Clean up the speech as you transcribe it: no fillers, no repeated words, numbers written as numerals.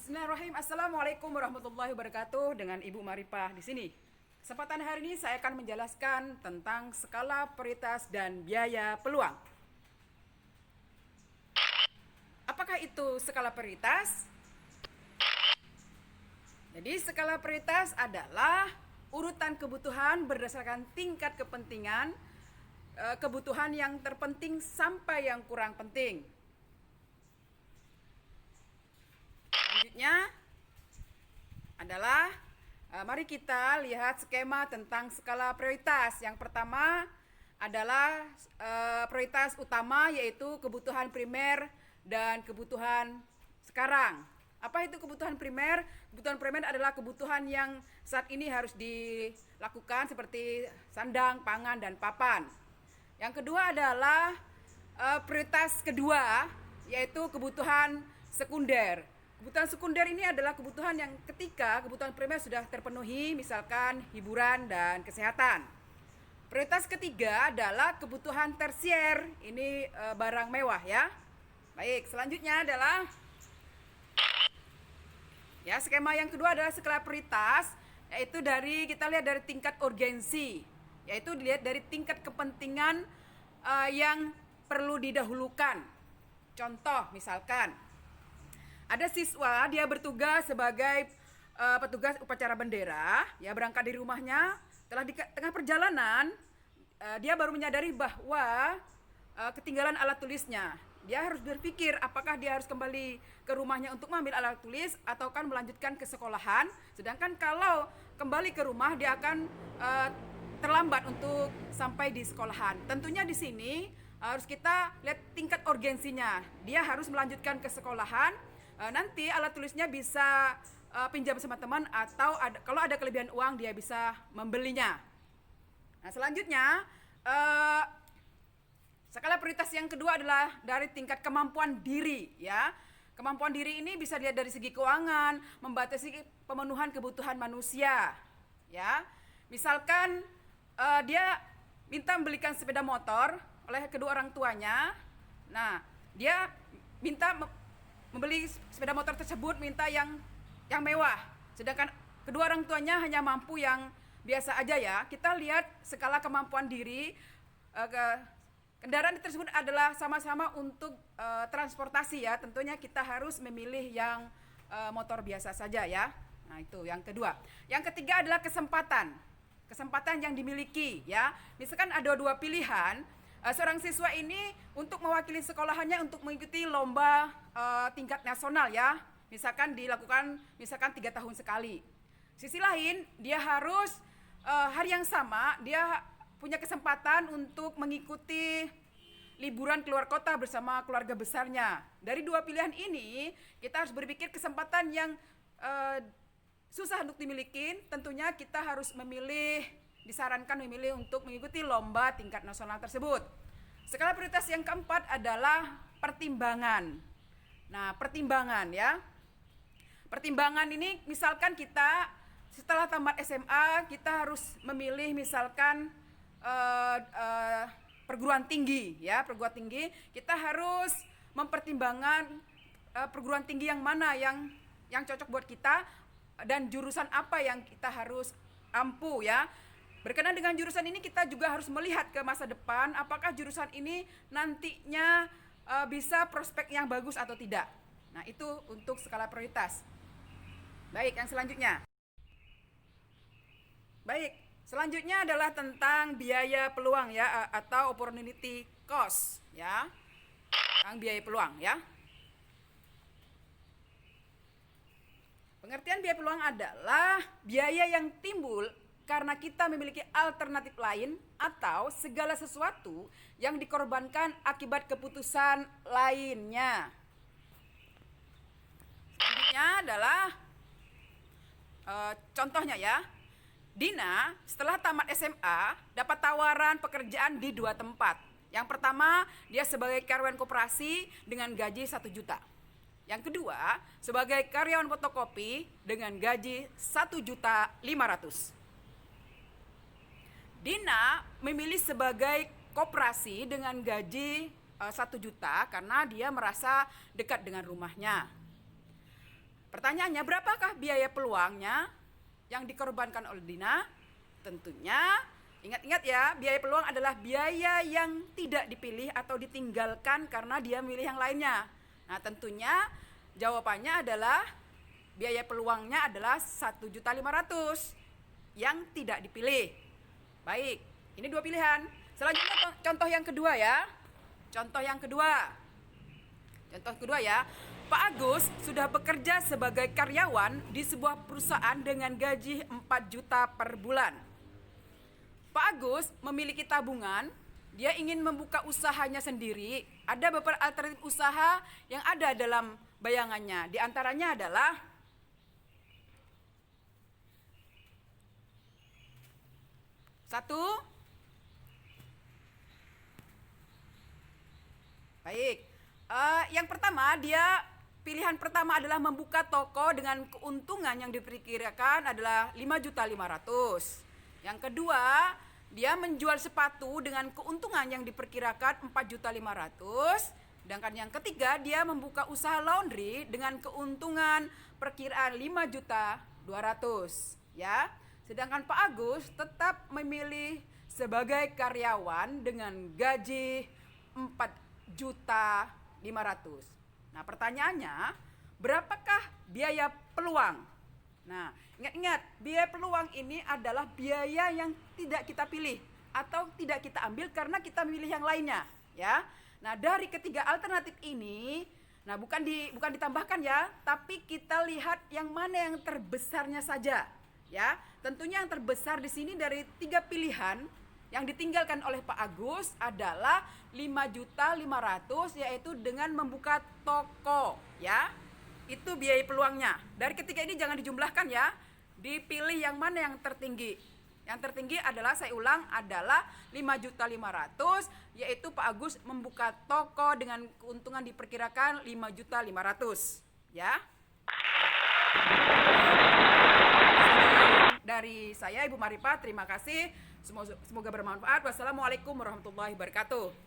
Bismillahirrahmanirrahim. Assalamualaikum warahmatullahi wabarakatuh. Dengan Ibu Maripah di sini. Kesempatan hari ini saya akan menjelaskan tentang skala prioritas dan biaya peluang. Apakah itu skala prioritas? Jadi skala prioritas adalah urutan kebutuhan berdasarkan tingkat kepentingan, kebutuhan yang terpenting sampai yang kurang penting. Selanjutnya adalah mari kita lihat skema tentang skala prioritas. Yang pertama adalah prioritas utama, yaitu kebutuhan primer dan kebutuhan sekarang. Apa itu kebutuhan primer? Kebutuhan primer adalah kebutuhan yang saat ini harus dilakukan seperti sandang, pangan, dan papan. Yang kedua adalah prioritas kedua, yaitu kebutuhan sekunder. Kebutuhan sekunder ini adalah kebutuhan yang ketika kebutuhan primer sudah terpenuhi, misalkan hiburan dan kesehatan. Prioritas ketiga adalah kebutuhan tersier, ini barang mewah ya. Baik, selanjutnya adalah ya, skema yang kedua adalah skala prioritas, yaitu kita lihat dari tingkat urgensi, yaitu dilihat dari tingkat kepentingan yang perlu didahulukan. Contoh misalkan ada siswa, dia bertugas sebagai petugas upacara bendera, ya, berangkat dari rumahnya, di tengah perjalanan dia baru menyadari bahwa ketinggalan alat tulisnya. Dia harus berpikir apakah dia harus kembali ke rumahnya untuk mengambil alat tulis atau kan melanjutkan ke sekolahan. Sedangkan kalau kembali ke rumah dia akan terlambat untuk sampai di sekolahan. Tentunya di sini harus kita lihat tingkat urgensinya. Dia harus melanjutkan ke sekolahan. Nanti alat tulisnya bisa pinjam sama teman atau kalau ada kelebihan uang dia bisa membelinya. Nah, selanjutnya skala prioritas yang kedua adalah dari tingkat kemampuan diri, ya. Kemampuan diri ini bisa dilihat dari segi keuangan, membatasi pemenuhan kebutuhan manusia, ya. Misalkan dia minta membelikan sepeda motor oleh kedua orang tuanya. Nah, dia minta membeli sepeda motor tersebut, minta yang mewah, sedangkan kedua orang tuanya hanya mampu yang biasa aja, ya. Kita lihat skala kemampuan diri. Kendaraan tersebut adalah sama-sama untuk transportasi, ya. Tentunya kita harus memilih yang motor biasa saja, ya. Nah, itu yang kedua. Yang ketiga adalah kesempatan yang dimiliki, ya. Misalkan ada dua pilihan. Seorang siswa ini untuk mewakili sekolahannya untuk mengikuti lomba tingkat nasional, ya. Misalkan dilakukan 3 tahun sekali. Sisi lain, dia harus hari yang sama dia punya kesempatan untuk mengikuti liburan keluar kota bersama keluarga besarnya. Dari dua pilihan ini, kita harus berpikir kesempatan yang susah untuk dimiliki. Tentunya kita harus disarankan memilih untuk mengikuti lomba tingkat nasional tersebut. Skala prioritas yang keempat adalah pertimbangan. Nah, pertimbangan, ya. Pertimbangan ini misalkan kita setelah tamat SMA kita harus memilih misalkan perguruan tinggi, ya. Perguruan tinggi, kita harus mempertimbangkan perguruan tinggi yang mana yang cocok buat kita dan jurusan apa yang kita harus ampuh, ya. Berkenaan dengan jurusan ini kita juga harus melihat ke masa depan, apakah jurusan ini nantinya bisa prospek yang bagus atau tidak. Nah, itu untuk skala prioritas. Baik, yang selanjutnya. Baik, selanjutnya adalah tentang biaya peluang, ya, atau opportunity cost, ya. Tentang biaya peluang, ya. Pengertian biaya peluang adalah biaya yang timbul karena kita memiliki alternatif lain atau segala sesuatu yang dikorbankan akibat keputusan lainnya. Selanjutnya adalah contohnya, ya. Dina setelah tamat SMA dapat tawaran pekerjaan di 2 tempat. Yang pertama, dia sebagai karyawan koperasi dengan gaji 1 juta. Yang kedua, sebagai karyawan fotokopi dengan gaji 1.500.000. Dina memilih sebagai koperasi dengan gaji 1 juta karena dia merasa dekat dengan rumahnya. Pertanyaannya, berapakah biaya peluangnya yang dikorbankan oleh Dina? Tentunya, ingat-ingat ya, biaya peluang adalah biaya yang tidak dipilih atau ditinggalkan karena dia milih yang lainnya. Nah, tentunya jawabannya adalah biaya peluangnya adalah 1.500.000 yang tidak dipilih. Baik, ini 2 pilihan. Selanjutnya contoh yang kedua ya. Contoh kedua ya. Pak Agus sudah bekerja sebagai karyawan di sebuah perusahaan dengan gaji 4 juta per bulan. Pak Agus memiliki tabungan, dia ingin membuka usahanya sendiri. Ada beberapa alternatif usaha yang ada dalam bayangannya. Di antaranya adalah satu, baik, yang pertama pilihan pertama adalah membuka toko dengan keuntungan yang diperkirakan adalah 5.500.000. Yang kedua, dia menjual sepatu dengan keuntungan yang diperkirakan 4.500.000. Sedangkan yang ketiga, dia membuka usaha laundry dengan keuntungan perkiraan 5.200.000. Ya. Sedangkan Pak Agus tetap memilih sebagai karyawan dengan gaji 4.500.000. Nah, pertanyaannya, berapakah biaya peluang? Nah, ingat-ingat, biaya peluang ini adalah biaya yang tidak kita pilih atau tidak kita ambil karena kita memilih yang lainnya, ya. Nah, dari ketiga alternatif ini, nah bukan ditambahkan ya, tapi kita lihat yang mana yang terbesarnya saja, ya. Tentunya yang terbesar di sini dari 3 pilihan yang ditinggalkan oleh Pak Agus adalah 5.500.000, yaitu dengan membuka toko, ya. Itu biaya peluangnya. Dari ketiga ini jangan dijumlahkan ya. Dipilih yang mana yang tertinggi. Yang tertinggi adalah, saya ulang, adalah 5.500.000, yaitu Pak Agus membuka toko dengan keuntungan diperkirakan 5.500.000, ya. Dari saya Ibu Maripa, terima kasih. Semoga bermanfaat. Wassalamualaikum warahmatullahi wabarakatuh.